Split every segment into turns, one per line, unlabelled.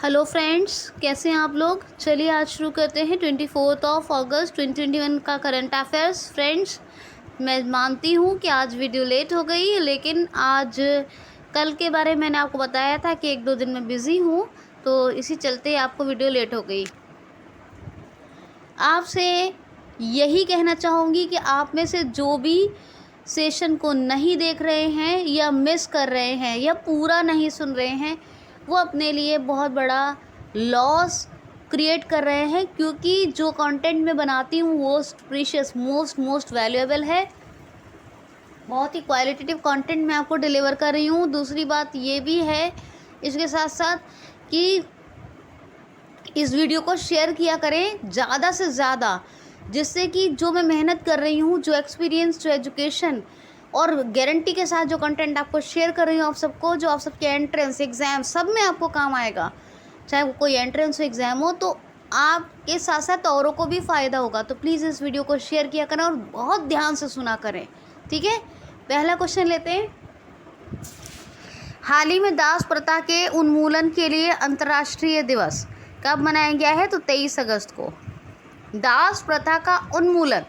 Hello friends, कैसे हैं आप लोग। चलिए आज शुरू करते हैं 24 अगस्त 2021 का करंट अफेयर्स। फ्रेंड्स, मैं मानती हूँ कि आज वीडियो लेट हो गई, लेकिन आज कल के बारे में मैंने आपको बताया था कि 1-2 दिन में बिज़ी हूँ, तो इसी चलते आपको वीडियो लेट हो गई। आपसे यही कहना चाहूँगी कि आप में से जो भी सेशन को नहीं देख रहे हैं या मिस कर रहे हैं या पूरा नहीं सुन रहे हैं, वो अपने लिए बहुत बड़ा लॉस क्रिएट कर रहे हैं, क्योंकि जो कंटेंट मैं बनाती हूँ मोस्ट प्रीशियस मोस्ट वैल्यूएबल है। बहुत ही क्वालिटेटिव कंटेंट मैं आपको डिलीवर कर रही हूँ। दूसरी बात ये भी है इसके साथ साथ कि इस वीडियो को शेयर किया करें ज़्यादा से ज़्यादा, जिससे कि जो मैं मेहनत कर रही हूँ, जो एक्सपीरियंस, जो एजुकेशन और गारंटी के साथ जो कंटेंट आपको शेयर कर रही हूँ आप सबको, जो आप सबके एंट्रेंस एग्ज़ाम सब में आपको काम आएगा। चाहे वो कोई एंट्रेंस एग्ज़ाम हो तो आपके साथ साथ औरों को भी फ़ायदा होगा। तो प्लीज़ इस वीडियो को शेयर किया करें और बहुत ध्यान से सुना करें, ठीक है। पहला क्वेश्चन लेते हैं। हाल ही में दास प्रथा के उन्मूलन के लिए अंतर्राष्ट्रीय दिवस कब मनाया गया है? तो 23 अगस्त को। दास प्रथा का उन्मूलन,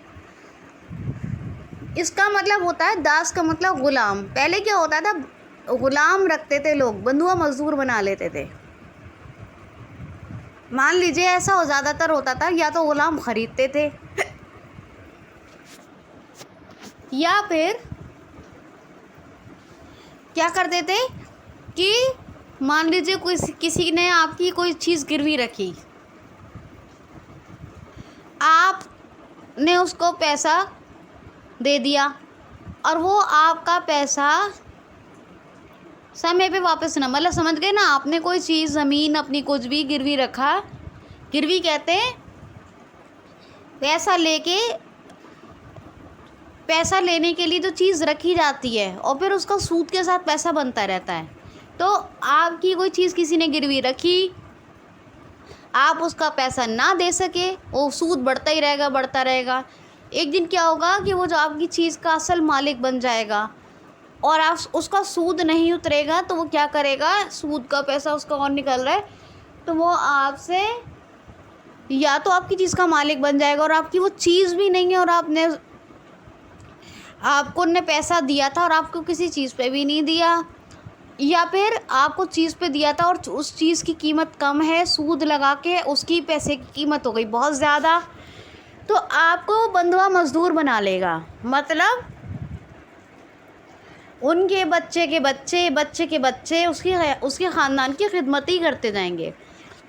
इसका मतलब होता है, दास का मतलब गुलाम। पहले क्या होता था, गुलाम रखते थे लोग, बंधुआ मजदूर बना लेते थे। मान लीजिए ऐसा ज़्यादातर होता था, या तो गुलाम खरीदते थे या फिर क्या करते थे कि मान लीजिए कोई किसी ने आपकी कोई चीज़ गिरवी रखी, आपने उसको पैसा दे दिया और वो आपका पैसा समय पे वापस ना, मतलब समझ गए ना, आपने कोई चीज़, ज़मीन अपनी कुछ भी गिरवी रखा, गिरवी कहते हैं पैसा लेने के लिए जो चीज़ रखी जाती है और फिर उसका सूद के साथ पैसा बनता रहता है। तो आपकी कोई चीज़ किसी ने गिरवी रखी, आप उसका पैसा ना दे सके, वो सूद बढ़ता ही रहेगा, बढ़ता रहेगा। एक दिन क्या होगा कि वो जो आपकी चीज़ का असल मालिक बन जाएगा और आप उसका सूद नहीं उतरेगा, तो वो क्या करेगा, सूद का पैसा उसका और निकल रहा है, तो वो आपसे या तो आपकी चीज़ का मालिक बन जाएगा और आपकी वो चीज़ भी नहीं है, और आपको ने पैसा दिया था और आपको किसी चीज़ पे भी नहीं दिया, या फिर आपको चीज़ पे दिया था और उस चीज़ की कीमत कम है, सूद लगा के उसकी पैसे की कीमत हो गई बहुत ज़्यादा, तो आपको बंधुआ मजदूर बना लेगा। मतलब उनके बच्चे के बच्चे, बच्चे के बच्चे उसके ख़ानदान की खिदमत ही करते जाएंगे।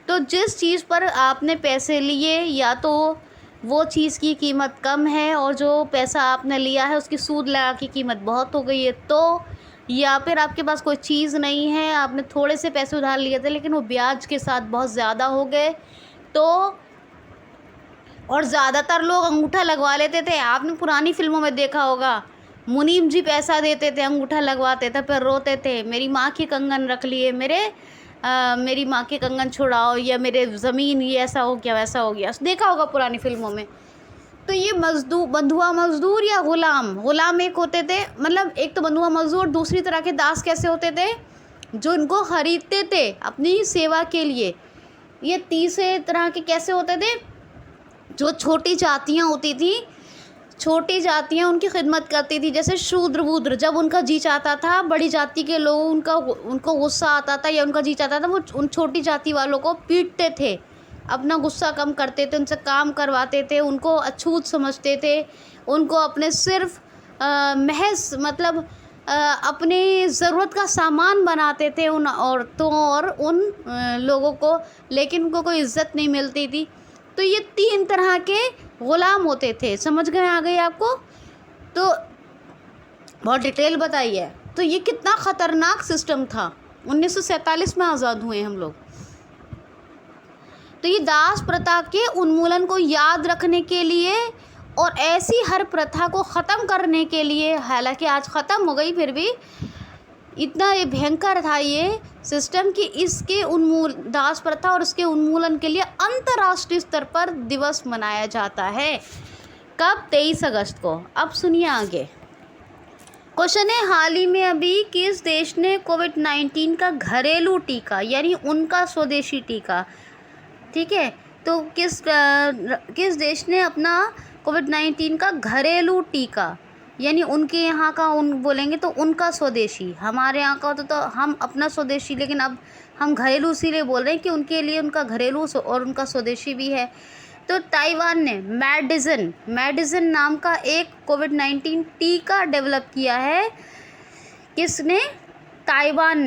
तो जिस चीज़ पर आपने पैसे लिए, या तो वो चीज़ की कीमत कम है और जो पैसा आपने लिया है उसकी सूद लगा की कीमत बहुत हो गई है, तो या फिर आपके पास कोई चीज़ नहीं है, आपने थोड़े से पैसे उधार लिए थे लेकिन वो ब्याज के साथ बहुत ज़्यादा हो गए, तो और ज़्यादातर लोग अंगूठा लगवा लेते थे। आपने पुरानी फिल्मों में देखा होगा, मुनीम जी पैसा देते थे, अंगूठा लगवाते थे, फिर रोते थे, मेरी माँ के कंगन रख लिए, मेरी माँ के कंगन छुड़ाओ, या मेरे ज़मीन ये ऐसा हो गया वैसा हो गया, देखा होगा पुरानी फिल्मों में। तो ये बंधुआ मजदूर या गुलाम एक होते थे, मतलब एक तो बंधुआ मजदूर, दूसरी तरह के दास कैसे होते थे, जो इनको खरीदते थे अपनी सेवा के लिए। ये तीसरे तरह के कैसे होते थे, जो छोटी जातियाँ होती थी, छोटी जातियाँ उनकी खिदमत करती थी, जैसे शूद्र वूद्र, जब उनका जी चाहता था, बड़ी जाति के लोग उनको गुस्सा आता था या उनका जी चाहता था, वो उन छोटी जाति वालों को पीटते थे, अपना गुस्सा कम करते थे, उनसे काम करवाते थे, उनको अछूत समझते थे, उनको अपने सिर्फ महज मतलब अपनी ज़रूरत का सामान बनाते थे उन औरतों और उन लोगों को, लेकिन उनको कोई इज़्ज़त नहीं मिलती थी। तो ये 3 तरह के ग़ुलाम होते थे। समझ गए, आ गई आपको? तो बहुत डिटेल बताई है। तो ये कितना ख़तरनाक सिस्टम था। 1947 में आज़ाद हुए हम लोग। तो ये दास प्रथा के उन्मूलन को याद रखने के लिए और ऐसी हर प्रथा को ख़त्म करने के लिए, हालांकि आज ख़त्म हो गई, फिर भी इतना ये भयंकर था ये सिस्टम कि इसके दास प्रथा और इसके उन्मूलन के लिए अंतर्राष्ट्रीय स्तर पर दिवस मनाया जाता है। कब? 23 अगस्त को। अब सुनिए आगे। क्वेश्चन है, हाल ही में अभी किस देश ने कोविड-19 का घरेलू टीका यानी उनका स्वदेशी टीका, ठीक है, तो किस देश ने अपना कोविड-19 का घरेलू टीका यानी उनके यहाँ का उन बोलेंगे तो उनका स्वदेशी, हमारे यहाँ का तो हम अपना स्वदेशी, लेकिन अब हम घरेलू इसीलिए बोल रहे हैं कि उनके लिए उनका घरेलू और उनका स्वदेशी भी है। तो ताइवान ने मेडिसिन नाम का एक कोविड-19 टीका डेवलप किया है। किसने? ताइवान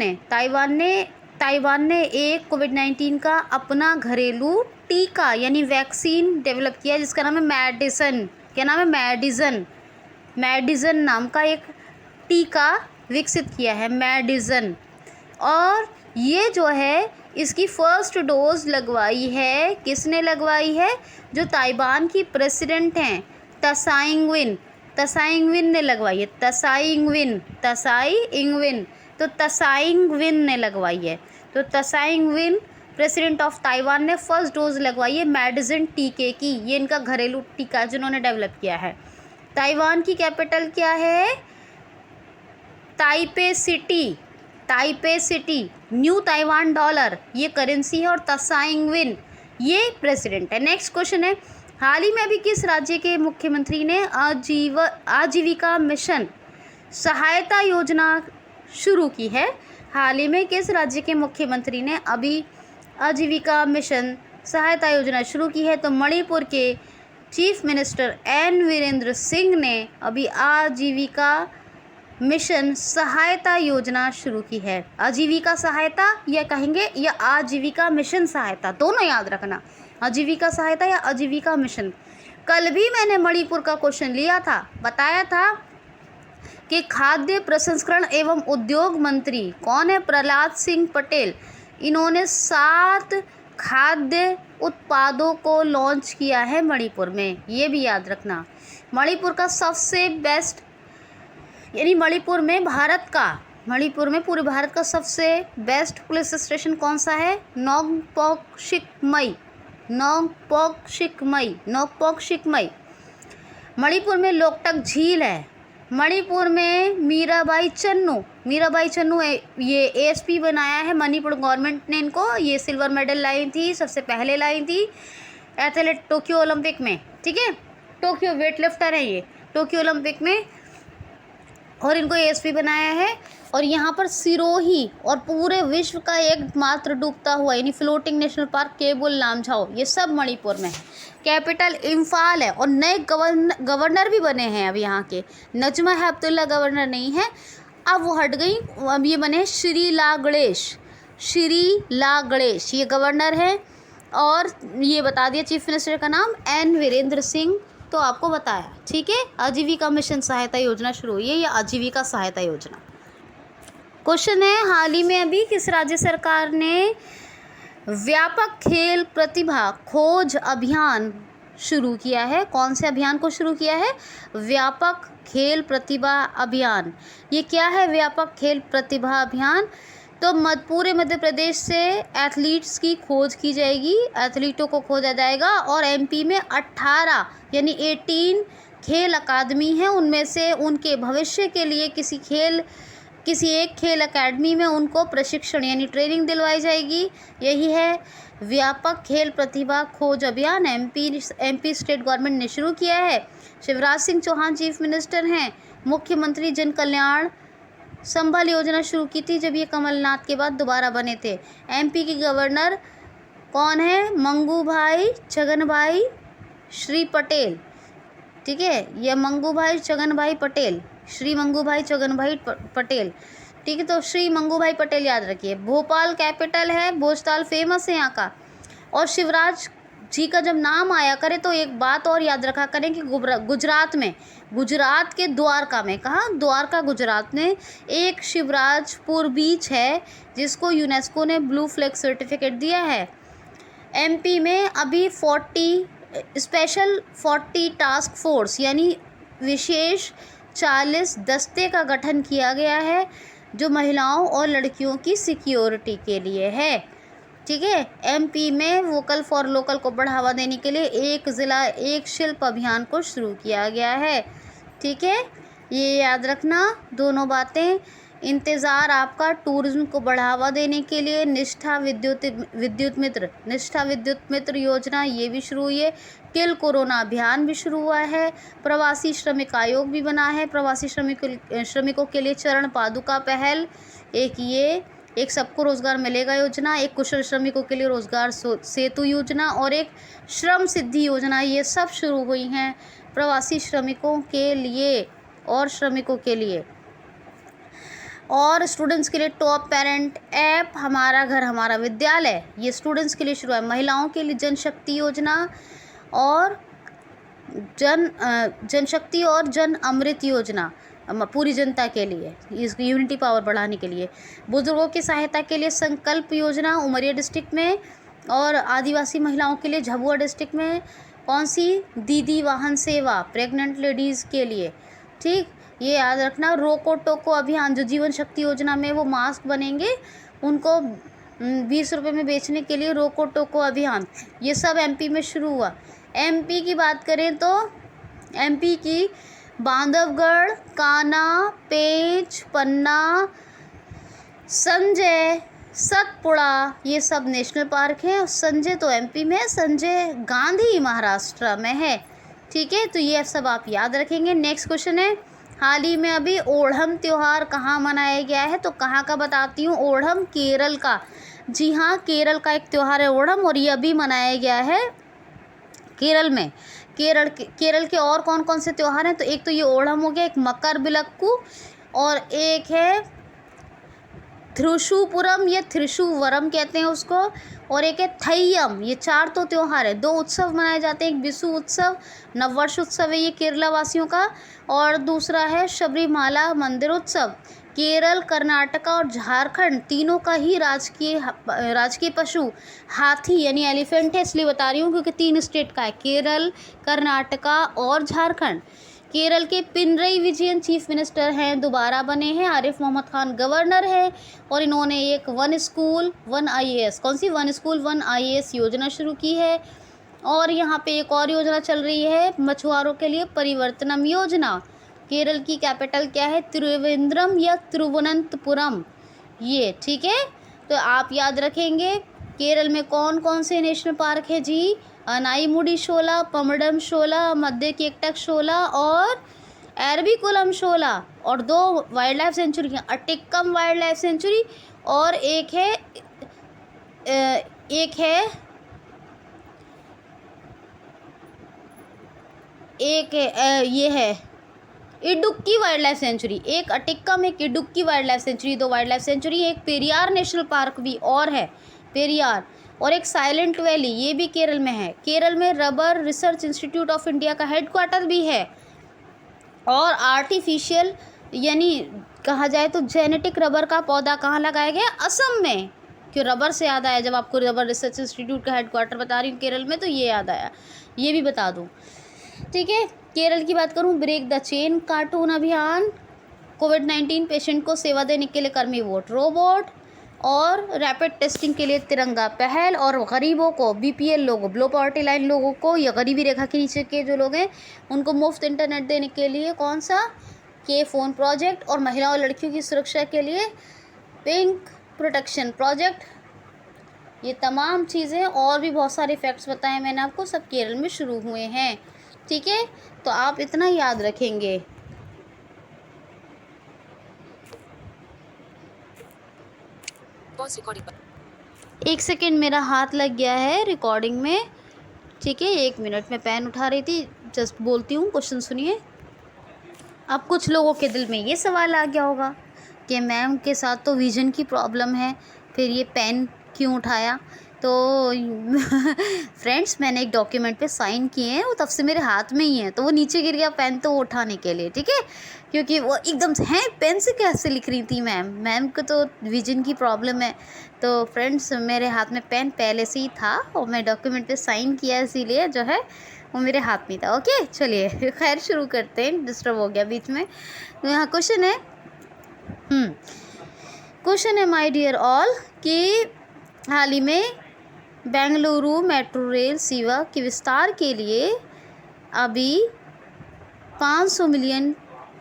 ने एक कोविड-19 का अपना घरेलू टीका यानी वैक्सीन डेवलप किया जिसका नाम है मेडिसिन। क्या नाम है? मेडिसिन नाम का एक टीका विकसित किया है, मेडिसिन। और ये जो है इसकी फर्स्ट डोज लगवाई है, किसने लगवाई है? जो ताइवान की प्रेसिडेंट हैं त्साई इंग-वेन ने लगवाई है। त्साई इंग-वेन तो त्साई इंग-वेन ने लगवाई है। तो त्साई इंग-वेन प्रेसिडेंट ऑफ ताइवान ने फर्स्ट डोज लगवाई है मेडिसिन टीके की। ये इनका घरेलू टीका जिन्होंने डेवलप किया है। ताइवान की कैपिटल क्या है? Taipei city. New Taiwan dollar ये करेंसी है और त्साई इंग-वेन ये प्रेसिडेंट है। नेक्स्ट क्वेश्चन है, हाल ही में अभी किस राज्य के मुख्यमंत्री ने आजीविका मिशन सहायता योजना शुरू की है? हाल ही में किस राज्य के मुख्यमंत्री ने अभी आजीविका मिशन सहायता योजना शुरू की है? तो मणिपुर के chief minister N Virendra Singh ने अभी आजीविका मिशन सहायता योजना शुरू की है। आजीविका सहायता या कहेंगे या आजीविका मिशन सहायता, दोनों याद रखना, आजीविका सहायता या आजीविका मिशन। कल भी मैंने मणिपुर का क्वेश्चन लिया था, बताया था कि खाद्य प्रसंस्करण एवं उद्योग मंत्री कौन है? प्रहलाद सिंह पटेल। इन्होंने 7 खाद्य उत्पादों को लॉन्च किया है मणिपुर में, ये भी याद रखना। मणिपुर का सबसे बेस्ट यानी मणिपुर में पूरे भारत का सबसे बेस्ट पुलिस स्टेशन कौन सा है? नोकपोक-शिकमई। मणिपुर में लोकटक झील है। मणिपुर में मीराबाई चन्नू ये एएसपी बनाया है मणिपुर गवर्नमेंट ने इनको। ये सिल्वर मेडल लाई थी, सबसे पहले लाई थी एथलीट टोक्यो ओलंपिक में, ठीक है, टोक्यो वेट लिफ्टर है ये टोक्यो ओलंपिक में, और इनको एएसपी बनाया है। और यहाँ पर सिरोही और पूरे विश्व का एकमात्र डूबता हुआ यानी फ्लोटिंग नेशनल पार्क केबुल लामझाओ, ये सब मणिपुर में है। कैपिटल इम्फाल है और नए गवर्नर भी बने हैं अब यहाँ के। नजमा हेपतुल्ला गवर्नर नहीं है, अब वो हट गई, अब ये बने श्री ला गणेश ये गवर्नर है। और ये बता दिया चीफ मिनिस्टर का नाम एन वीरेंद्र सिंह, तो आपको बताया, ठीक है। आजीविका मिशन सहायता योजना शुरू हुई है, या आजीविका सहायता योजना। क्वेश्चन है, हाल ही में अभी किस राज्य सरकार ने व्यापक खेल प्रतिभा खोज अभियान शुरू किया है? कौन से अभियान को शुरू किया है? व्यापक खेल प्रतिभा अभियान। ये क्या है व्यापक खेल प्रतिभा अभियान? तो पूरे मध्य प्रदेश से एथलीट्स की खोज की जाएगी, एथलीटों को खोजा जाएगा। और एमपी में 18 यानी 18 खेल अकादमी हैं, उनमें से उनके भविष्य के लिए किसी एक खेल अकादमी में उनको प्रशिक्षण यानी ट्रेनिंग दिलवाई जाएगी। यही है व्यापक खेल प्रतिभा खोज अभियान। एमपी स्टेट गवर्नमेंट ने शुरू किया है। शिवराज सिंह चौहान चीफ मिनिस्टर हैं। मुख्यमंत्री जन कल्याण संबल योजना शुरू की थी जब ये कमलनाथ के बाद दोबारा बने थे। एमपी के गवर्नर कौन है? मंगूभाई छगनभाई श्री पटेल, ठीक है, यह मंगूभाई छगनभाई पटेल, श्री मंगूभाई छगनभाई पटेल, ठीक है। तो श्री मंगूभाई पटेल याद रखिए। भोपाल कैपिटल है, भोजताल फेमस है यहाँ का। और शिवराज जी का जब नाम आया करे तो एक बात और याद रखा करें कि गुजरात के द्वारका में, कहाँ? द्वारका गुजरात में एक शिवराजपुर बीच है जिसको यूनेस्को ने ब्लू फ्लैग सर्टिफिकेट दिया है। एमपी में अभी 40 टास्क फोर्स यानी विशेष 40 दस्ते का गठन किया गया है जो महिलाओं और लड़कियों की सिक्योरिटी के लिए है, ठीक है। एमपी में वोकल फॉर लोकल को बढ़ावा देने के लिए एक ज़िला एक शिल्प अभियान को शुरू किया गया है, ठीक है। ये याद रखना दोनों बातें। इंतज़ार आपका टूरिज्म को बढ़ावा देने के लिए निष्ठा विद्युत मित्र योजना ये भी शुरू हुई है। किल कोरोना अभियान भी शुरू हुआ है। प्रवासी श्रमिक आयोग भी बना है। प्रवासी श्रमिकों के लिए चरण पादुका पहल, एक सबको रोज़गार मिलेगा योजना, एक कुशल श्रमिकों के लिए रोज़गार सेतु योजना और एक श्रम सिद्धि योजना, ये सब शुरू हुई हैं प्रवासी श्रमिकों के लिए और श्रमिकों के लिए। और स्टूडेंट्स के लिए टॉप पेरेंट ऐप हमारा घर हमारा विद्यालय, ये स्टूडेंट्स के लिए शुरू है। महिलाओं के लिए जनशक्ति योजना और जनशक्ति और जन अमृत योजना पूरी जनता के लिए, इस यूनिटी पावर बढ़ाने के लिए। बुजुर्गों की सहायता के लिए संकल्प योजना उमरिया डिस्ट्रिक्ट में, और आदिवासी महिलाओं के लिए झाबुआ डिस्ट्रिक्ट में कौन सी, दीदी वाहन सेवा प्रेग्नेंट लेडीज़ के लिए। ठीक, ये याद रखना। रोको टोको अभियान, जो जीवन शक्ति योजना में वो मास्क बनेंगे उनको 20 रुपये में बेचने के लिए रोको टोको अभियान, ये सब एमपी में शुरू हुआ। एमपी की बात करें तो एमपी की बांधवगढ़, कान्हा, पेंच, पन्ना, संजय, सतपुड़ा, ये सब नेशनल पार्क हैं। संजय तो एमपी में है, संजय गांधी महाराष्ट्र में है। ठीक है, तो ये सब आप याद रखेंगे। नेक्स्ट क्वेश्चन है, हाल ही में अभी ओणम त्यौहार कहाँ मनाया गया है? तो कहाँ का बताती हूँ, ओणम केरल का। जी हाँ, केरल का एक त्यौहार है ओणम, और ये अभी मनाया गया है केरल में। केरल के और कौन कौन से त्यौहार हैं? तो एक तो ये ओणम हो गया, एक मकर बिलक्कू, और एक है थ्रिशुपुरम या थ्रिशुवरम कहते हैं उसको, और एक है थैयम। ये 4 तो त्यौहार है। 2 उत्सव मनाए जाते हैं, एक विशु उत्सव, नववर्ष उत्सव है ये केरला वासियों का, और दूसरा है शबरीमाला मंदिर उत्सव। केरल, कर्नाटका और झारखंड तीनों का ही राजकीय पशु हाथी यानी एलिफेंट है, इसलिए बता रही हूँ क्योंकि 3 स्टेट का है, केरल, कर्नाटका और झारखंड। केरल के पिनरई विजयन चीफ मिनिस्टर हैं, दोबारा बने हैं। आरिफ मोहम्मद खान गवर्नर है, और इन्होंने एक वन स्कूल वन IAS, कौन सी, वन स्कूल वन IAS योजना शुरू की है। और यहाँ पे एक और योजना चल रही है मछुआरों के लिए, परिवर्तनम योजना। केरल की कैपिटल क्या है, त्रिवेंद्रम या तिरुवनंतपुरम, ये। ठीक है, तो आप याद रखेंगे। केरल में कौन कौन से नेशनल पार्क है जी, अनाईमुडी शोला, पमडम शोला, मध्य केकटक शोला और एरविकुलम शोला, और 2 वाइल्ड लाइफ सेंचुरी हैं, अटिक्कम वाइल्ड लाइफ सेंचुरी, और एक है ये है इडुक्की वाइल्ड लाइफ सेंचुरी। एक अटिक्कम, एक Idukki wild life sanctuary, 2 wild life sanctuary. एक पेरियार नेशनल पार्क भी और है, पेरियार, और एक साइलेंट वैली, ये भी केरल में है। केरल में rubber research institute of India का हेडक्वार्टर भी है। और आर्टिफिशियल यानी कहा जाए तो जेनेटिक रबर का पौधा कहाँ लगाया गया, असम में। क्यों रबर से याद आया, जब आपको रबर रिसर्च इंस्टीट्यूट का हेडक्वार्टर बता रही हूँ केरल में, तो ये याद आया, ये भी बता दूँ। ठीक है, केरल की बात करूँ, ब्रेक द चेन कार्टून अभियान, कोविड-19 पेशेंट को सेवा देने के लिए कर्मी वोट रोबोट, और रैपिड टेस्टिंग के लिए तिरंगा पहल, और गरीबों को, BPL लोगों, लो पॉवर्टी लाइन लोगों को या गरीबी रेखा के नीचे के जो लोग हैं उनको मुफ्त इंटरनेट देने के लिए कौन सा, के फ़ोन प्रोजेक्ट, और महिलाओं और लड़कियों की सुरक्षा के लिए पिंक प्रोटेक्शन प्रोजेक्ट। ये तमाम चीज़ें और भी बहुत सारे फैक्ट्स बताए मैंने आपको, सब केरल में शुरू हुए हैं। ठीक है, तो आप इतना याद रखेंगे। एक सेकेंड, मेरा हाथ लग गया है रिकॉर्डिंग में। ठीक है, 1 मिनट में पेन उठा रही थी, जस्ट बोलती हूँ, क्वेश्चन सुनिए। अब कुछ लोगों के दिल में ये सवाल आ गया होगा कि मैम के साथ तो विजन की प्रॉब्लम है, फिर ये पेन क्यों उठाया? तो फ्रेंड्स, मैंने एक डॉक्यूमेंट पे साइन किए हैं, वो तब से मेरे हाथ में ही है, तो वो नीचे गिर गया पेन, तो वो उठाने के लिए। ठीक है, क्योंकि वो एकदम से हैं, पेन से कैसे लिख रही थी मैम को तो विजन की प्रॉब्लम है। तो फ्रेंड्स, मेरे हाथ में पेन पहले से ही था और मैं डॉक्यूमेंट पे साइन किया, इसीलिए जो है वो मेरे हाथ में था। ओके, चलिए खैर शुरू करते हैं, डिस्टर्ब हो गया बीच में। तो यहाँ क्वेश्चन है माय डियर ऑल कि हाल ही में बेंगलुरु मेट्रो रेल सेवा के विस्तार के लिए अभी 500 मिलियन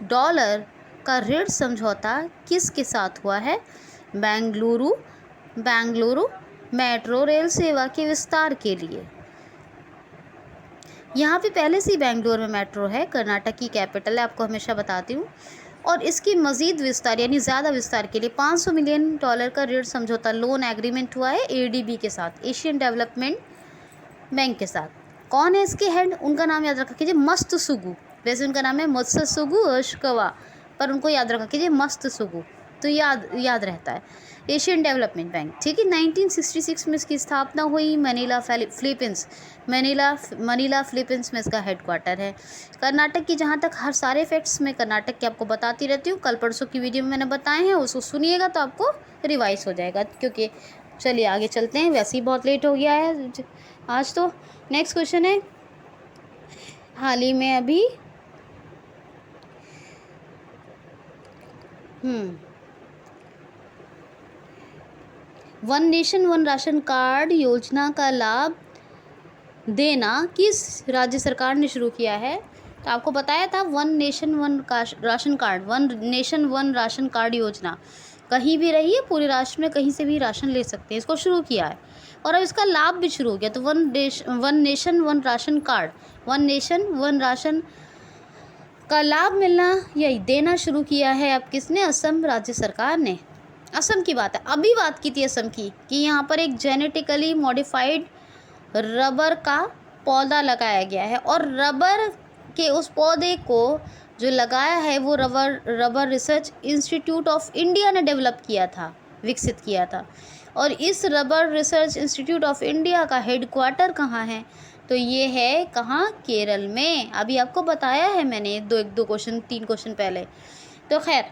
डॉलर का ऋण समझौता किसके साथ हुआ है? बेंगलुरु मेट्रो रेल सेवा के विस्तार के लिए। यहाँ पे पहले से ही बेंगलुरु में मेट्रो है, कर्नाटक की कैपिटल है, आपको हमेशा बताती हूँ। और इसकी मज़ीद विस्तार यानी ज़्यादा विस्तार के लिए $500 मिलियन का ऋण समझौता लोन एग्रीमेंट हुआ है ADB के साथ, एशियन डेवलपमेंट बैंक के साथ। कौन है इसके हेड? उनका नाम याद रखा कीजिए, मत्सुगु। वैसे उनका नाम है मत्सुगु ओशिकावा, पर उनको याद रखा कीजिए मत्सुगु, तो याद रहता है। एशियन डेवलपमेंट बैंक, ठीक है। 1966 में इसकी स्थापना हुई। मनीला फिलीपींस में इसका हेडक्वार्टर है। कर्नाटक की जहाँ तक हर सारे फैक्ट्स मैं कर्नाटक के आपको बताती रहती हूँ, कल परसों की वीडियो में मैंने बताए हैं, उसको सुनिएगा तो आपको रिवाइज हो जाएगा। क्योंकि चलिए आगे चलते हैं, वैसे ही बहुत लेट हो गया है आज तो। नेक्स्ट क्वेश्चन है, हाल ही में अभी one nation one ration card योजना का लाभ देना किस राज्य सरकार ने शुरू किया है? तो आपको बताया था one nation one ration card योजना, कहीं भी रहिए पूरे राष्ट्र में कहीं से भी राशन ले सकते हैं, इसको शुरू किया है और अब इसका लाभ भी शुरू हो गया। तो वन नेशन वन राशन का लाभ मिलना या देना शुरू किया है अब किसने? असम राज्य सरकार ने। असम की बात है, अभी बात की थी असम की, कि यहाँ पर एक जेनेटिकली मॉडिफाइड रबर का पौधा लगाया गया है और रबर के उस पौधे को जो लगाया है वो rubber research institute of India ने डेवलप किया था, विकसित किया था। और इस rubber research institute of India का हेडक्वार्टर कहाँ है? तो ये है कहाँ? केरल में। अभी आपको बताया है मैंने 3 क्वेश्चन पहले। तो खैर,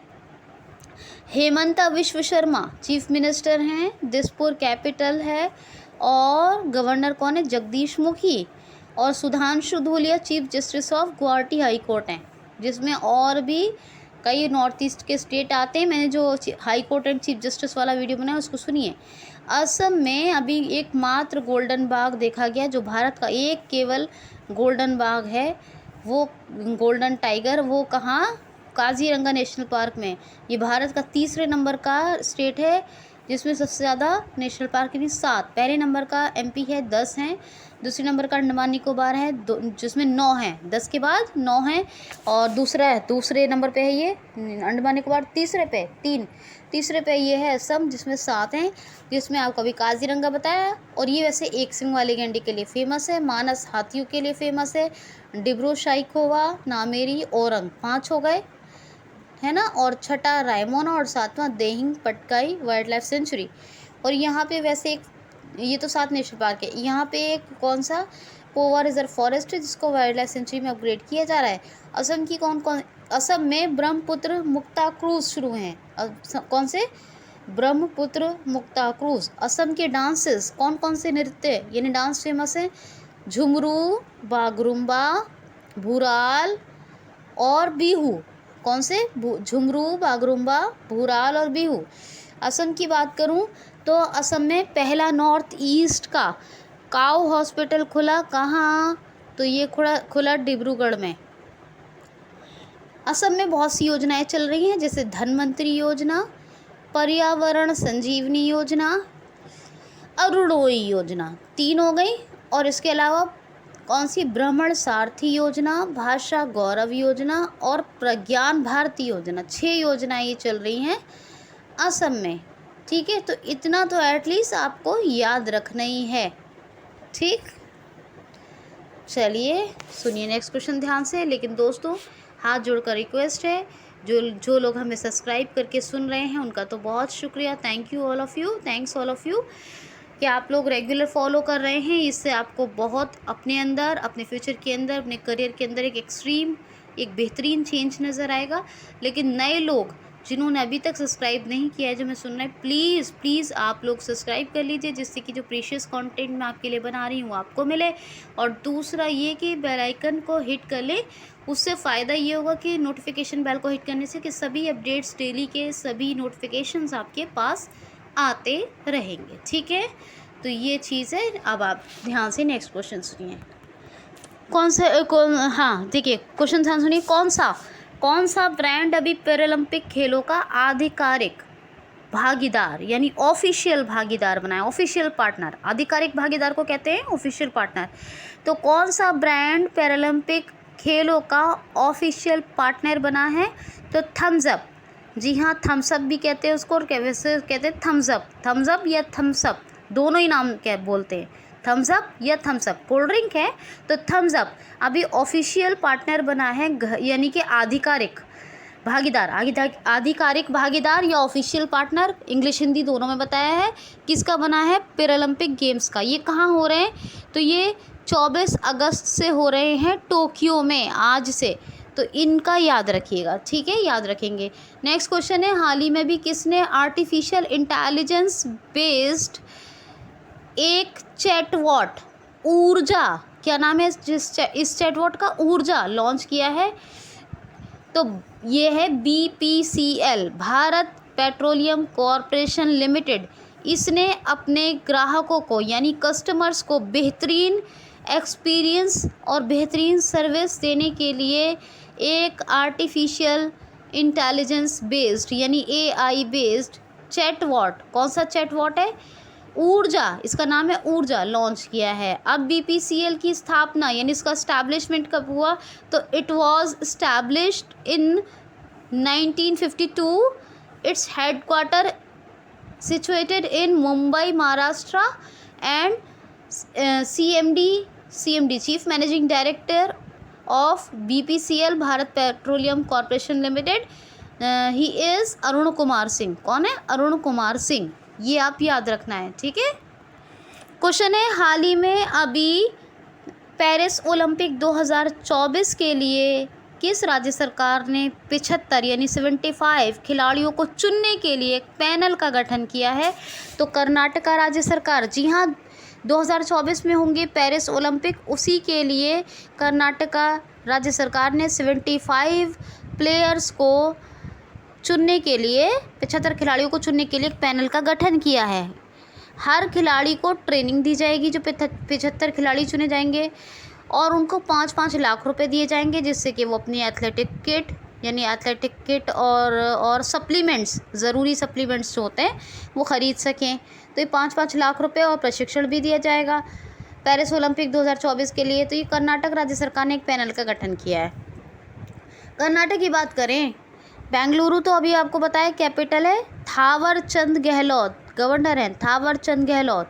हेमंता विश्व शर्मा चीफ मिनिस्टर हैं, दिसपुर कैपिटल है, और गवर्नर कौन है? जगदीश मुखी। और Sudhanshu Dhulia chief justice of Guwahati high court हैं, जिसमें और भी कई नॉर्थ ईस्ट के स्टेट आते हैं। मैंने जो high court and chief justice वाला वीडियो बनाया उसको सुनिए। असम में अभी एकमात्र गोल्डन बाघ देखा गया, जो भारत का एक केवल गोल्डन बाघ है, वो गोल्डन टाइगर, वो कहाँ? काजीरंगा नेशनल पार्क में। ये भारत का 3रे नंबर का स्टेट है जिसमें सबसे ज़्यादा नेशनल पार्क यानी 7। पहले नंबर का MP है, 10 हैं। दूसरे नंबर का अंडमान निकोबार है, जिसमें 9 हैं, 10 के बाद 9 हैं। और दूसरे नंबर पे है ये अंडमान निकोबार, तीसरे पे ये है असम, जिसमें 7 हैं, जिसमें आपको अभी काजीरंगा बताया। और ये वैसे एक सिंग वाले गैंडे के लिए फेमस है, मानस हाथियों के लिए फेमस है, डिब्रू साइखोवा, नामेरी, औरंग, 5 हो गए, है ना। और छठा रायमोना और 7वां Dehing Patkai wildlife sanctuary. और यहाँ पे वैसे ये तो 7 नेशनल पार्क है, यहाँ पे एक कौन सा पोवा रिजर्व फॉरेस्ट है जिसको वाइल्ड लाइफ सेंचुरी में अपग्रेड किया जा रहा है। असम की असम में ब्रह्मपुत्र मुक्ता क्रूज शुरू हैं। कौन से? ब्रह्मपुत्र मुक्ता क्रूज। असम के डांसेस कौन से नृत्य यानी डांस फेमस है? झुमरू, बागरुम्बा, भूराल और बिहू। कौन से? झुमरू, बागरुम्बा, भूराल और बिहू। असम की बात करूं तो असम में पहला नॉर्थ ईस्ट का काउ हॉस्पिटल खुला, कहाँ? तो ये खुला डिब्रूगढ़ में। असम में बहुत सी योजनाएं चल रही हैं, जैसे धनवंतरी योजना, पर्यावरण संजीवनी योजना, अरुणोदय योजना, 3 हो गई। और इसके अलावा कौन सी? भ्रमण सारथी योजना, भाषा गौरव योजना और प्रज्ञान भारती योजना। 6 योजनाएं ये चल रही हैं असम में, ठीक है। तो इतना तो एटलीस्ट आपको याद रखना ही है, ठीक। चलिए सुनिए नेक्स्ट क्वेश्चन ध्यान से। लेकिन दोस्तों, हाथ जोड़कर रिक्वेस्ट है, जो लोग हमें सब्सक्राइब करके सुन रहे हैं उनका तो बहुत शुक्रिया, थैंक्स ऑल ऑफ़ यू कि आप लोग रेगुलर फॉलो कर रहे हैं। इससे आपको बहुत अपने अंदर, अपने फ्यूचर के अंदर, अपने करियर के अंदर एक बेहतरीन चेंज नज़र आएगा। लेकिन नए लोग जिन्होंने अभी तक सब्सक्राइब नहीं किया है, जो मैं सुन रहा है, प्लीज़ आप लोग सब्सक्राइब कर लीजिए, जिससे कि जो प्रीशियस कंटेंट मैं आपके लिए बना रही हूँ वो आपको मिले। और दूसरा ये कि बेल आइकन को हिट कर लें, उससे फ़ायदा ये होगा कि नोटिफिकेशन बेल को हिट करने से कि सभी अपडेट्स डेली के सभी नोटिफिकेशंस आपके पास आते रहेंगे, ठीक है। तो ये चीज़ है। अब आप ध्यान से नेक्स्ट क्वेश्चन सुनिए। हाँ देखिए, क्वेश्चन ध्यान सुनिए। कौन सा कौन सा ब्रांड अभी पैरालंपिक खेलों का आधिकारिक भागीदार यानी ऑफिशियल भागीदार बना है? ऑफिशियल पार्टनर, आधिकारिक भागीदार को कहते हैं ऑफिशियल पार्टनर। तो कौन सा ब्रांड पैरालंपिक खेलों का ऑफिशियल पार्टनर बना है? तो थम्स अप। जी हाँ, थम्स अप भी कहते हैं उसको, और वैसे कहते हैं थम्स अप या थम्स अप, दोनों ही नाम क्या बोलते हैं, थम्स अप या थम्स अप। कोल्ड ड्रिंक है तो थम्स अप अभी ऑफिशियल पार्टनर बना है, यानी कि आधिकारिक भागीदार, आधिकारिक भागीदार या ऑफिशियल पार्टनर, इंग्लिश हिंदी दोनों में बताया है। किसका बना है? पैरालंपिक गेम्स का। ये कहाँ हो रहे हैं? तो ये 24 अगस्त से हो रहे हैं टोक्यो में, आज से। तो इनका याद रखिएगा, ठीक है, याद रखेंगे। नेक्स्ट क्वेश्चन है, हाल ही में भी किसने आर्टिफिशियल इंटेलिजेंस बेस्ड एक चैटबॉट ऊर्जा, क्या नाम है इस चैटबॉट का? ऊर्जा लॉन्च किया है? तो ये है BPCL, Bharat petroleum corporation limited. इसने अपने ग्राहकों को यानी कस्टमर्स को बेहतरीन एक्सपीरियंस और बेहतरीन सर्विस देने के लिए एक आर्टिफिशियल इंटेलिजेंस बेस्ड यानी AI बेस्ड चैटबॉट, कौन सा चैटबॉट है? ऊर्जा, इसका नाम है ऊर्जा, लॉन्च किया है। अब BPCL की स्थापना यानी इसका एस्टैब्लिशमेंट कब हुआ? तो it was established in 1952। Its headquarter situated in Mumbai Maharashtra and CMD chief managing director of BPCL Bharat petroleum corporation limited, he is Arun Kumar Singh. कौन है? अरुण कुमार सिंह, ये आप याद रखना है, ठीक है। क्वेश्चन है, हाल ही में अभी पेरिस ओलंपिक 2024 के लिए किस राज्य सरकार ने 75 यानी 75 खिलाड़ियों को चुनने के लिए एक पैनल का गठन किया है? तो कर्नाटका राज्य सरकार। जी हाँ, 2024 में होंगे पेरिस ओलंपिक, उसी के लिए कर्नाटका राज्य सरकार ने 75 प्लेयर्स को चुनने के लिए, 75 खिलाड़ियों को चुनने के लिए एक पैनल का गठन किया है। हर खिलाड़ी को ट्रेनिंग दी जाएगी, जो 75 खिलाड़ी चुने जाएंगे, और उनको 5-5 लाख रुपए दिए जाएंगे, जिससे कि वो अपनी एथलेटिक किट और सप्लीमेंट्स, ज़रूरी सप्लीमेंट्स जो होते हैं वो ख़रीद सकें। तो ये 5-5 लाख रुपए और प्रशिक्षण भी दिया जाएगा पेरिस ओलंपिक 2024 के लिए। तो ये कर्नाटक राज्य सरकार ने एक पैनल का गठन किया है। कर्नाटक की बात करें, बेंगलुरु तो अभी आपको बताया कैपिटल है। थावर चंद गहलोत गवर्नर हैं, थावर चंद गहलोत।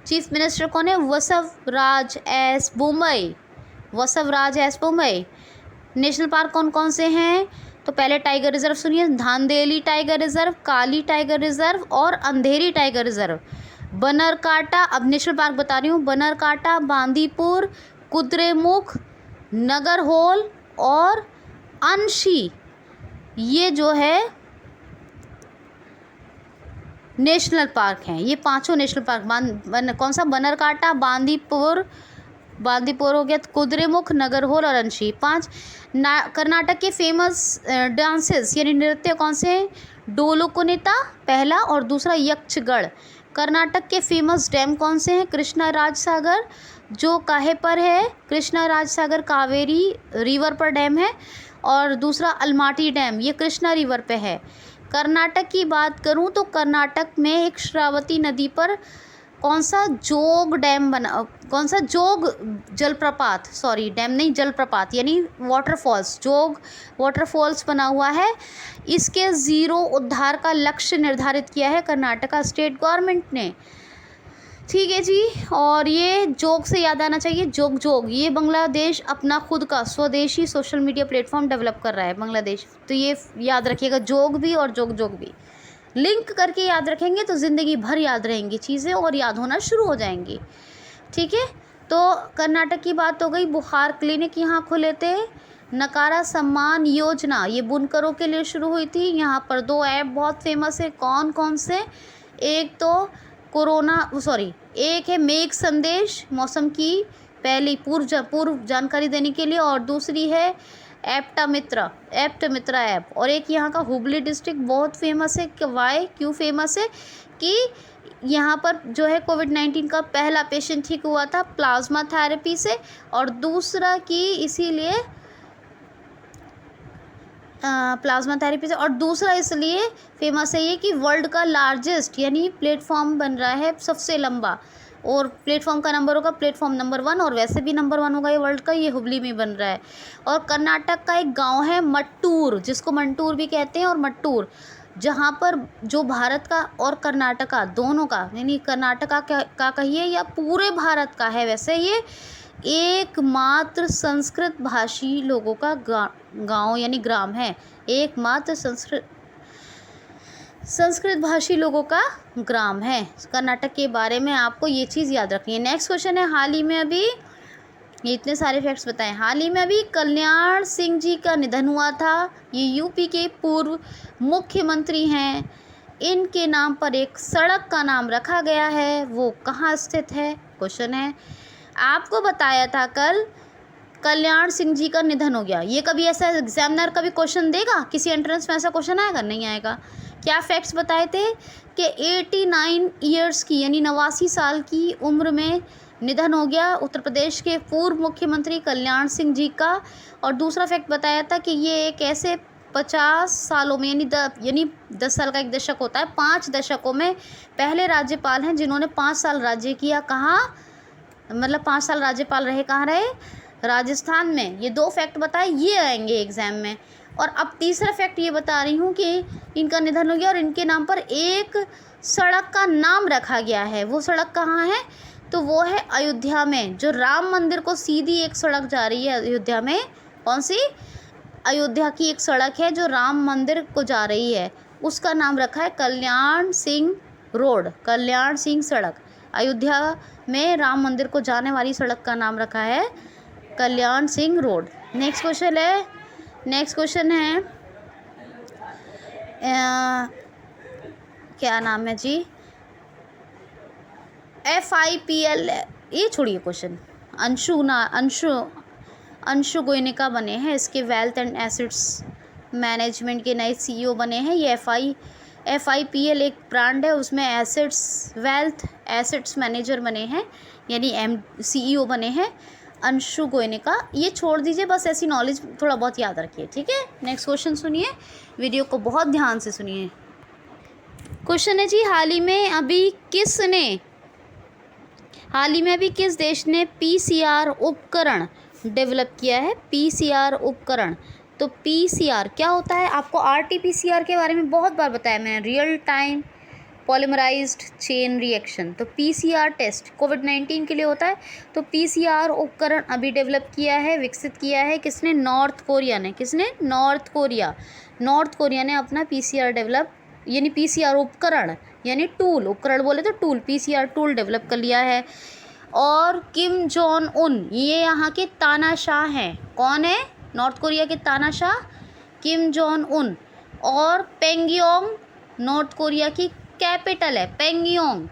चीफ मिनिस्टर कौन है? वसवराज एस बोम्मई। नेशनल पार्क कौन कौन से हैं? तो पहले टाइगर रिजर्व सुनिए, धांधेली टाइगर रिजर्व, काली टाइगर रिजर्व और अंधेरी टाइगर रिजर्व। बनरकाटा, अब नेशनल पार्क बता रही हूँ, बनरकाटा, बांदीपुर, कुद्रेमुख, नगरहोल और अंशी, ये जो है नेशनल पार्क हैं। ये पांचों नेशनल पार्क कौन सा? बनरकाटा, बांदीपुर हो गया, कुद्रेमुख, नगरहोल और अंशी। 5 कर्नाटक के फेमस डांसेस यानी नृत्य कौन से हैं? डोलो कुनिता पहला और दूसरा यक्षगढ़। कर्नाटक के फेमस डैम कौन से हैं? कृष्णा राज सागर, जो काहे पर है? कृष्णा राज सागर कावेरी रिवर पर डैम है, और दूसरा अलमाटी डैम, ये कृष्णा रिवर पे है। कर्नाटक की बात करूं तो कर्नाटक में एक श्रावती नदी पर कौन सा जोग जलप्रपात, सॉरी डैम नहीं, जलप्रपात यानी वाटरफॉल्स, जोग वाटरफॉल्स बना हुआ है। इसके ज़ीरो उद्धार का लक्ष्य निर्धारित किया है कर्नाटका स्टेट गवर्नमेंट ने, ठीक है जी। और ये जोग से याद आना चाहिए, जोग ये बांग्लादेश अपना खुद का स्वदेशी सोशल मीडिया प्लेटफॉर्म डेवलप कर रहा है बांग्लादेश, तो ये याद रखिएगा, जोग भी और जोग भी लिंक करके याद रखेंगे तो ज़िंदगी भर याद रहेंगी चीज़ें और याद होना शुरू हो जाएंगी, ठीक है। तो कर्नाटक की बात हो गई। बुखार क्लिनिक यहाँ खुले थे। नकारा सम्मान योजना ये बुनकरों के लिए शुरू हुई थी। यहाँ पर 2 ऐप बहुत फेमस है, कौन कौन से? एक तो एक है मेघ संदेश, मौसम की पहली पूर्व जानकारी देने के लिए, और दूसरी है एप्टा मित्रा ऐप। और एक यहाँ का हुबली डिस्ट्रिक्ट बहुत फेमस है। क्यों फेमस है? कि यहाँ पर जो है कोविड-19 का पहला पेशेंट ठीक हुआ था प्लाज्मा थेरेपी से, और दूसरा कि इसीलिए प्लाज्मा थेरेपी से। और दूसरा इसलिए फेमस है ये कि वर्ल्ड का लार्जेस्ट यानी प्लेटफॉर्म बन रहा है सबसे लंबा, और प्लेटफॉर्म का नंबर होगा प्लेटफॉर्म नंबर 1, और वैसे भी नंबर 1 होगा ये वर्ल्ड का, ये हुबली में बन रहा है। और कर्नाटक का एक गांव है मट्टूर, जिसको मंटूर भी कहते हैं, और मट्टूर, जहाँ पर जो भारत का और कर्नाटका दोनों का यानी कर्नाटका का कहिए या पूरे भारत का है वैसे ये एकमात्र संस्कृत भाषी लोगों का गांव यानी ग्राम है, एकमात्र संस्कृत भाषी लोगों का ग्राम है। कर्नाटक के बारे में आपको ये चीज़ याद रखनी है। नेक्स्ट क्वेश्चन है, हाल ही में अभी ये इतने सारे फैक्ट्स बताएं। हाल ही में अभी कल्याण सिंह जी का निधन हुआ था। ये यूपी के पूर्व मुख्यमंत्री हैं। इनके नाम पर एक सड़क का नाम रखा गया है, वो कहाँ स्थित है? क्वेश्चन है, आपको बताया था कल कल्याण सिंह जी का निधन हो गया। ये कभी ऐसा एग्जामिनर कभी क्वेश्चन देगा? किसी एंट्रेंस में ऐसा क्वेश्चन आएगा? नहीं आएगा। क्या फैक्ट्स बताए थे कि 89 ईयर्स की यानी 89 साल की उम्र में निधन हो गया उत्तर प्रदेश के पूर्व मुख्यमंत्री कल्याण सिंह जी का। और दूसरा फैक्ट बताया था कि ये एक ऐसे 50 सालों में यानी 10 साल का एक दशक होता है, 5 दशकों में पहले राज्यपाल हैं जिन्होंने 5 साल राज्य किया। कहाँ? मतलब 5 साल राज्यपाल रहे, कहाँ रहे? राजस्थान में। ये 2 फैक्ट बताए, ये आएंगे एग्जाम में। और अब तीसरा फैक्ट ये बता रही हूँ कि इनका निधन हो गया और इनके नाम पर एक सड़क का नाम रखा गया है। वो सड़क कहाँ है? तो वो है अयोध्या में, जो राम मंदिर को सीधी एक सड़क जा रही है अयोध्या में। कौन सी? अयोध्या की एक सड़क है जो राम मंदिर को जा रही है, उसका नाम रखा है कल्याण सिंह रोड, कल्याण सिंह सड़क। अयोध्या में राम मंदिर को जाने वाली सड़क का नाम रखा है Kalyan Singh road. Next question है क्या नाम है जी? FIPL, ये छोड़िए क्वेश्चन। अंशु गोयनिका बने हैं, इसके वेल्थ एंड एसेट्स मैनेजमेंट के नए CEO बने हैं। ये FIPL एक ब्रांड है, उसमें वेल्थ एसेट्स मैनेजर बने हैं यानी CEO बने हैं अंशु गोयनिका। ये छोड़ दीजिए, बस ऐसी नॉलेज थोड़ा बहुत याद रखिए, ठीक है। नेक्स्ट क्वेश्चन सुनिए, वीडियो को बहुत ध्यान से सुनिए। क्वेश्चन है जी, हाल ही में अभी किस देश ने PCR उपकरण डेवलप किया है? PCR उपकरण। तो PCR क्या होता है? आपको RT-PCR के बारे में बहुत बार बताया मैंने, रियल टाइम पॉलीमराइज्ड चेन रिएक्शन। तो PCR टेस्ट कोविड-19 के लिए होता है। तो PCR उपकरण अभी डेवलप किया है, विकसित किया है किसने? नॉर्थ कोरिया ने। किसने? नॉर्थ कोरिया ने अपना PCR डेवलप यानी PCR उपकरण यानी टूल, उपकरण बोले तो टूल, PCR टूल डेवलप कर लिया है। और किम जोंग उन, ये यहाँ के तानाशाह हैं। कौन है? नॉर्थ कोरिया के तानाशाह किम जोंग उन। और पेंगयोंग नॉर्थ कोरिया की कैपिटल है, पेंगयोंग।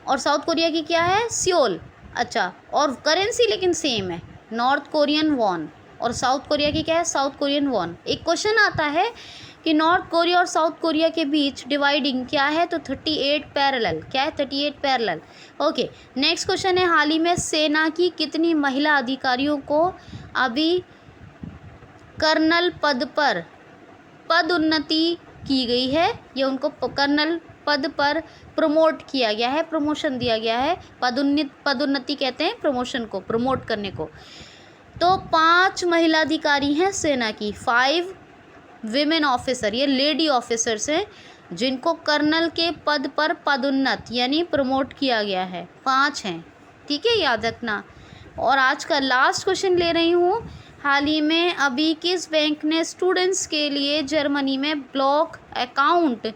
और साउथ कोरिया की क्या है? सियोल। अच्छा, और करेंसी लेकिन सेम है, नॉर्थ कोरियन वॉन। और साउथ कोरिया की क्या है? South Korean von. एक क्वेश्चन आता है कि नॉर्थ कोरिया और साउथ कोरिया के बीच डिवाइडिंग क्या है? तो 38 पैरेलल। क्या है? 38 पैरेलल। ओके, नेक्स्ट क्वेश्चन है, हाल ही में सेना की कितनी महिला अधिकारियों को अभी कर्नल पद पर पदोन्नति की गई है? या उनको कर्नल पद पर प्रमोट किया गया है, प्रमोशन दिया गया है। पदोन्नति कहते हैं प्रमोशन को, प्रमोट करने को। तो 5 महिला अधिकारी हैं सेना की, 5 विमेन ऑफिसर, ये लेडी ऑफिसर्स हैं जिनको कर्नल के पद पर पदोन्नत यानी प्रमोट किया गया है, 5 हैं, ठीक है, याद रखना। और आज का लास्ट क्वेश्चन ले रही हूँ, हाल ही में अभी किस बैंक ने स्टूडेंट्स के लिए जर्मनी में ब्लॉक अकाउंट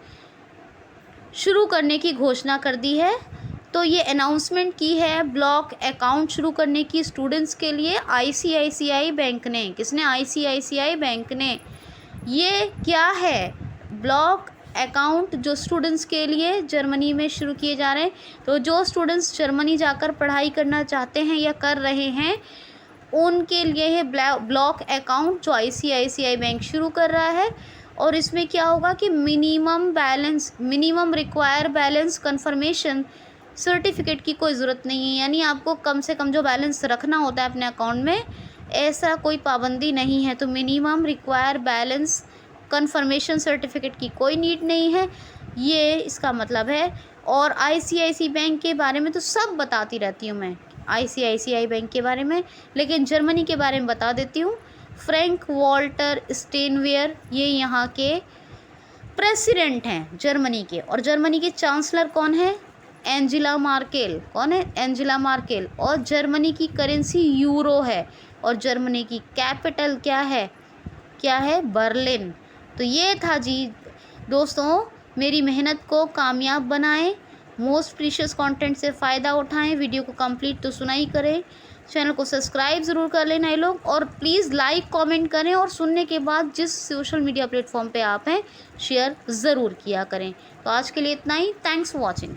शुरू करने की घोषणा कर दी है? तो ये अनाउंसमेंट की है ब्लॉक अकाउंट शुरू करने की स्टूडेंट्स के लिए ICICI बैंक ने। किसने? ICICI बैंक ने। ये क्या है? ब्लॉक अकाउंट जो स्टूडेंट्स के लिए जर्मनी में शुरू किए जा रहे हैं। तो जो स्टूडेंट्स जर्मनी जाकर पढ़ाई करना चाहते हैं या कर रहे हैं उनके लिए है ब्लॉक अकाउंट जो ICICI बैंक शुरू कर रहा है। और इसमें क्या होगा कि minimum require balance confirmation certificate की कोई ज़रूरत नहीं है, यानी आपको कम से कम जो बैलेंस रखना होता है अपने अकाउंट में ऐसा कोई पाबंदी नहीं है। तो minimum require balance confirmation certificate की कोई नीड नहीं है, ये इसका मतलब है। और आईसीआईसी बैंक के बारे में तो सब बताती रहती हूँ मैं, आईसीआईसीआई बैंक के बारे में, लेकिन जर्मनी के बारे में बता देती हूँ। फ्रैंक वॉल्टर स्टेनवेयर ये यहाँ के प्रेसिडेंट हैं जर्मनी के। और जर्मनी के चांसलर कौन है? Angela Merkel. कौन है? Angela Merkel. और जर्मनी की करेंसी यूरो है। और जर्मनी की कैपिटल क्या है? क्या है? बर्लिन। तो ये था जी दोस्तों, मेरी मेहनत को कामयाब बनाएं, मोस्ट प्रीशियस कंटेंट से फ़ायदा उठाएं। वीडियो को कंप्लीट तो सुना ही करें, चैनल को सब्सक्राइब ज़रूर कर लेना ये लोग, और प्लीज़ लाइक कमेंट करें, और सुनने के बाद जिस सोशल मीडिया प्लेटफॉर्म पे आप हैं शेयर ज़रूर किया करें। तो आज के लिए इतना ही। Thanks for watching.